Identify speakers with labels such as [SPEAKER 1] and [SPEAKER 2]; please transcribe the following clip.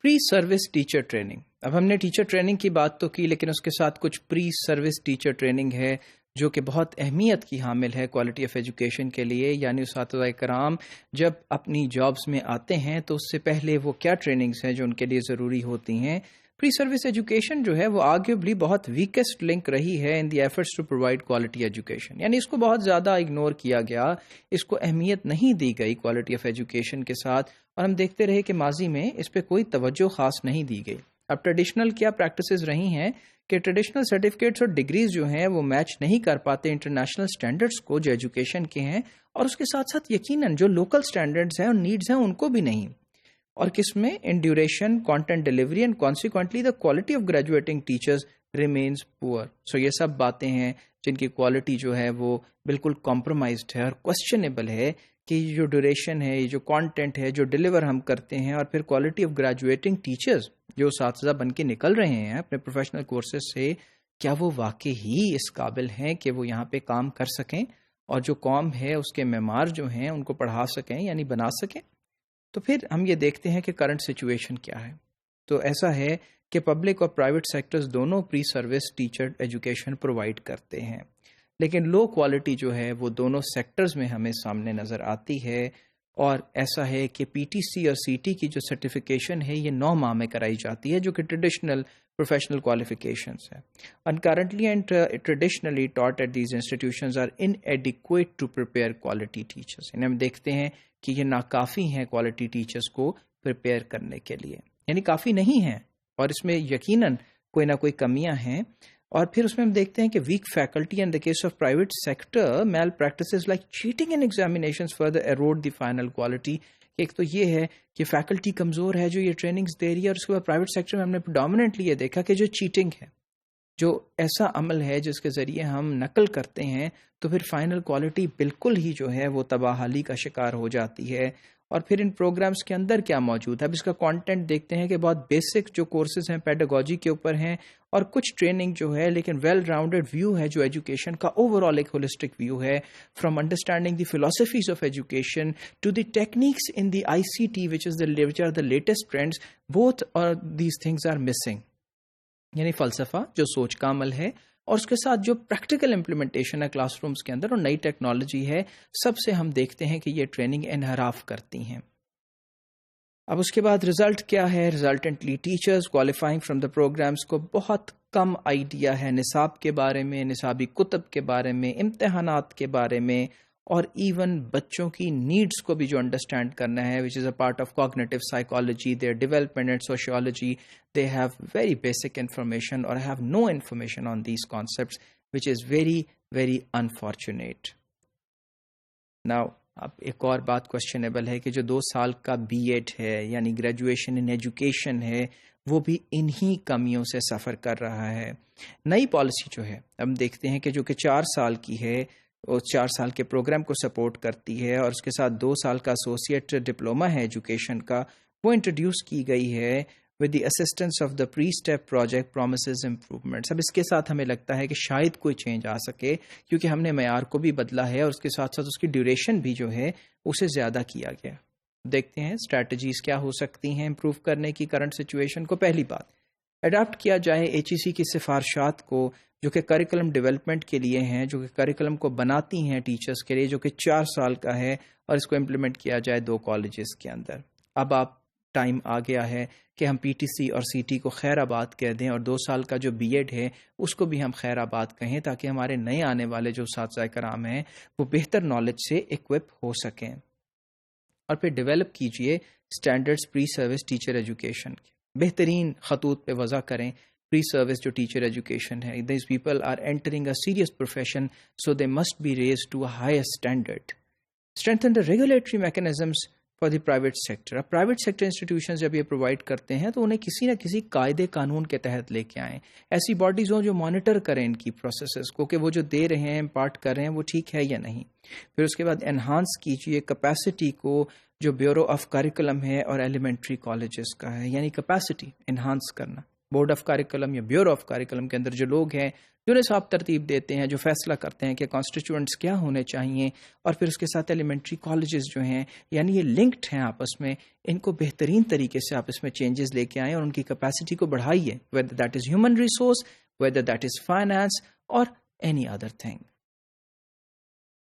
[SPEAKER 1] پری service teacher training. اب ہم نے ٹیچر ٹریننگ کی بات تو کی، لیکن اس کے ساتھ کچھ پری سروس ٹیچر ٹریننگ ہے جو کہ بہت اہمیت کی حامل ہے کوالٹی آف ایجوکیشن کے لیے. یعنی اساتذہ کرام جب اپنی جابز میں آتے ہیں تو اس سے پہلے وہ کیا ٹریننگز ہیں جو ان کے لیے ضروری ہوتی ہیں. پری سروس ایجوکیشن جو ہے وہ آرگیوبلی بہت ویکسٹ لنک رہی ہے in the efforts to provide quality education. یعنی اس کو بہت زیادہ اگنور کیا گیا، اس کو اہمیت نہیں دی گئی کوالٹی آف ایجوکیشن کے ساتھ، اور ہم دیکھتے رہے کہ ماضی میں اس پہ کوئی توجہ خاص نہیں دی گئی. اب ٹریڈیشنل کیا پریکٹسز رہی ہیں کہ ٹریڈیشنل سرٹیفکیٹس اور ڈگریز جو ہیں وہ میچ نہیں کر پاتے انٹرنیشنل سٹینڈرڈز کو جو ایجوکیشن کے ہیں، اور اس کے ساتھ ساتھ یقیناً جو لوکل سٹینڈرڈز ہیں اور نیڈز ہیں ان کو بھی نہیں. اور کس میں in duration, content delivery and consequently the quality of graduating teachers remains poor. So یہ سب باتیں ہیں جن کی کوالٹی جو ہے وہ بالکل کمپرومائزڈ ہے اور کوسچنیبل ہے کہ یہ جو ڈیوریشن ہے، یہ جو کانٹینٹ ہے جو ڈیلیور ہم کرتے ہیں، اور پھر کوالٹی آف گریجویٹنگ ٹیچرز جو اساتذہ بن کے نکل رہے ہیں اپنے پروفیشنل کورسز سے، کیا وہ واقعی ہی اس قابل ہیں کہ وہ یہاں پہ کام کر سکیں اور جو قوم ہے اس کے معمار جو ہیں ان کو پڑھا سکیں، یعنی بنا سکیں. تو پھر ہم یہ دیکھتے ہیں کہ کرنٹ سچویشن کیا ہے. تو ایسا ہے کہ پبلک اور پرائیویٹ سیکٹرز دونوں پری سروس ٹیچر ایجوکیشن پرووائڈ کرتے ہیں، لیکن لو کوالٹی جو ہے وہ دونوں سیکٹرز میں ہمیں سامنے نظر آتی ہے. اور ایسا ہے کہ پی ٹی سی اور سی ٹی کی جو سرٹیفیکیشن ہے یہ 9 ماہ میں کرائی جاتی ہے، جو کہ ٹریڈیشنل پروفیشنل کوالیفیکیشنس ہیں. And currently and traditionally taught at these institutions are inadequate to prepare quality teachers. یعنی ہم دیکھتے ہیں کہ یہ ناکافی ہیں کوالٹی ٹیچرز کو پریپیئر کرنے کے لیے، یعنی کافی نہیں ہیں، اور اس میں یقیناً کوئی نہ کوئی کمیاں ہیں. اور پھر اس میں ہم دیکھتے ہیں کہ weak faculty in the case of private sector malpractices like cheating in examinations further eroded the final quality. ایک تو یہ ہے کہ فیکلٹی کمزور ہے جو یہ ٹریننگز دے رہی ہے، اور اس کے بعد پرائیویٹ سیکٹر میں ہم نے ڈومیننٹلی یہ دیکھا کہ جو چیٹنگ ہے، جو ایسا عمل ہے جس کے ذریعے ہم نقل کرتے ہیں، تو پھر فائنل کوالٹی بالکل ہی جو ہے وہ تباہلی کا شکار ہو جاتی ہے. اور پھر ان پروگرامز کے اندر کیا موجود ہے، اب اس کا کانٹینٹ دیکھتے ہیں کہ بہت بیسک جو کورسز ہیں پیڈاگوجی کے اوپر ہیں، اور کچھ ٹریننگ جو ہے لیکن ویل راؤنڈڈ ویو ہے جو ایجوکیشن کا اوور آل ایک ہولسٹک ویو ہے، from understanding the philosophies of education to the techniques in the I C T which are the latest trends. Both اور دیز تھنگز آر مسنگ. یعنی فلسفہ جو سوچ کا عمل ہے، اور اس کے ساتھ جو پریکٹیکل امپلیمنٹیشن ہے کلاس رومز کے اندر اور نئی ٹیکنالوجی ہے، سب سے ہم دیکھتے ہیں کہ یہ ٹریننگ انحراف کرتی ہیں. اب اس کے بعد رزلٹ کیا ہے؟ Resultantly teachers qualifying from the programmes کو بہت کم آئیڈیا ہے نصاب کے بارے میں، نصابی کتب کے بارے میں، امتحانات کے بارے میں، اور ایون بچوں کی نیڈز کو بھی جو انڈرسٹینڈ کرنا ہے which is a part of cognitive psychology, their development and sociology. They have very basic information اور have no information on these concepts which is very very unfortunate. Now اب ایک اور بات کوشچنیبل ہے کہ جو 2 سال کا بی ایڈ ہے یعنی گریجویشن ان ایجوکیشن ہے، وہ بھی انہی کمیوں سے سفر کر رہا ہے. نئی پالیسی جو ہے ہم دیکھتے ہیں کہ جو کہ 4 سال کی ہے، وہ 4 سال کے پروگرام کو سپورٹ کرتی ہے، اور اس کے ساتھ 2 سال کا ایسوسیٹ ڈپلوما ہے ایجوکیشن کا، وہ انٹروڈیوس کی گئی ہے with the assistance of the pre-step project promises improvements. اب اس کے ساتھ ہمیں لگتا ہے کہ شاید کوئی چینج آ سکے، کیونکہ ہم نے معیار کو بھی بدلا ہے اور اس کے ساتھ ساتھ اس کی ڈیوریشن بھی جو ہے اسے زیادہ کیا گیا. دیکھتے ہیں اسٹریٹجیز کیا ہو سکتی ہیں امپروو کرنے کی کرنٹ سچویشن کو. پہلی بات، اڈاپٹ کیا جائے ایچ ای سی کی سفارشات کو جو کہ کریکولم ڈیولپمنٹ کے لیے ہیں، جو کہ کریکولم کو بناتی ہیں ٹیچرز کے لیے، جو کہ 4 سال کا ہے، اور اس کو امپلیمنٹ کیا جائے 2 کالجز کے اندر. اب آپ ٹائم آ گیا ہے کہ ہم پی ٹی سی اور سی ٹی کو خیر آباد کہہ دیں، اور 2 سال کا جو بی ایڈ ہے اس کو بھی ہم خیر آباد کہیں، تاکہ ہمارے نئے آنے والے جو اساتذہ کرام ہیں وہ بہتر نالج سے ایکوپ ہو سکیں. اور پھر ڈیولپ کیجئے standards pre service teacher education کے، بہترین خطوط پہ وضع کریں پری سروس جو ٹیچر ایجوکیشن ہے. These people are entering a serious profession, so they must be raised to a higher standard. Strengthen the regulatory mechanisms for the private sector. اب private sector institution جب یہ provide کرتے ہیں تو انہیں کسی نہ کسی قاعدے قانون کے تحت لے کے آئیں. ایسی باڈیز ہوں جو مانیٹر کریں ان کی پروسیسز کو کہ وہ جو دے رہے ہیں، امپارٹ کر رہے ہیں، وہ ٹھیک ہے یا نہیں. پھر اس کے بعد انہانس کیجیے کیپیسٹی کو جو بیورو آف کریکولم ہے اور ایلیمنٹری کالجز کا ہے، یعنی کیپیسٹی انہانس کرنا. بورڈ آف کریکولم یا بیورو آف کریکولم کے اندر جو لوگ ہیں جو نصاب ترتیب دیتے ہیں، جو فیصلہ کرتے ہیں کہ کانسٹیٹیوئنٹس کیا ہونے چاہیے، اور پھر اس کے ساتھ ایلیمنٹری کالجز جو ہیں، یعنی یہ لنکڈ ہیں آپس میں، ان کو بہترین طریقے سے آپس میں چینجز لے کے آئیں اور ان کی کیپیسٹی کو بڑھائیے، whether that is human resource, whether that is finance or any other thing.